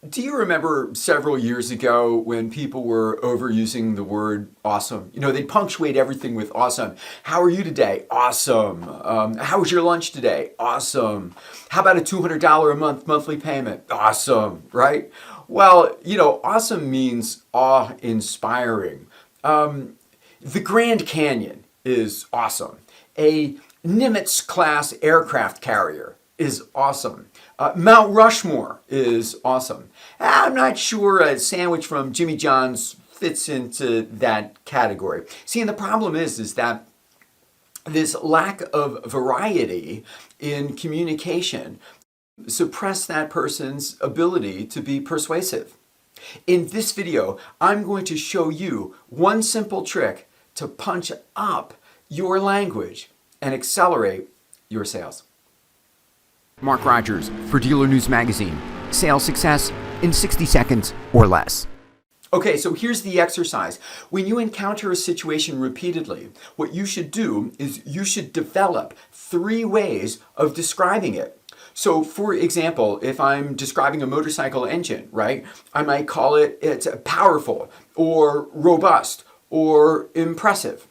Do you remember several years ago when people were overusing the word awesome? You know, they'd punctuate everything with awesome. How are you today? Awesome. How was your lunch today? Awesome. How about a $200 a month monthly payment? Awesome, right? Well, you know, awesome means awe-inspiring. The Grand Canyon is awesome. A Nimitz-class aircraft carrier is awesome. Mount Rushmore is awesome. I'm not sure a sandwich from Jimmy John's fits into that category. See, and the problem is that this lack of variety in communication suppress that person's ability to be persuasive. In this video, I'm going to show you one simple trick to punch up your language and accelerate your sales. Mark Rodgers for Dealernews magazine. Sales success in 60 seconds or less. Okay, so here's the exercise. When you encounter a situation repeatedly, what you should do is you should develop 3 ways of describing it. So for example, if I'm describing a motorcycle engine, right, I might call it's powerful or robust or impressive.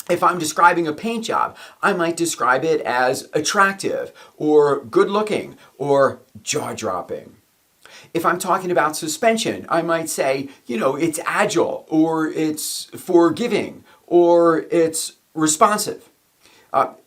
If I'm describing a paint job, I might describe it as attractive or good looking or jaw-dropping. If I'm talking about suspension, I might say, you know, it's agile or it's forgiving or it's responsive.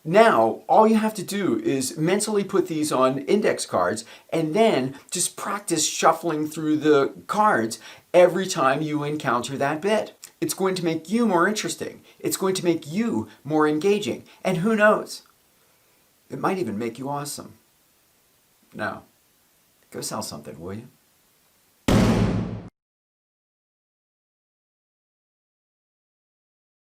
Now, all you have to do is mentally put these on index cards and then just practice shuffling through the cards every time you encounter that bit. It's going to make you more interesting. It's going to make you more engaging. And who knows? It might even make you awesome. Now, go sell something, will you?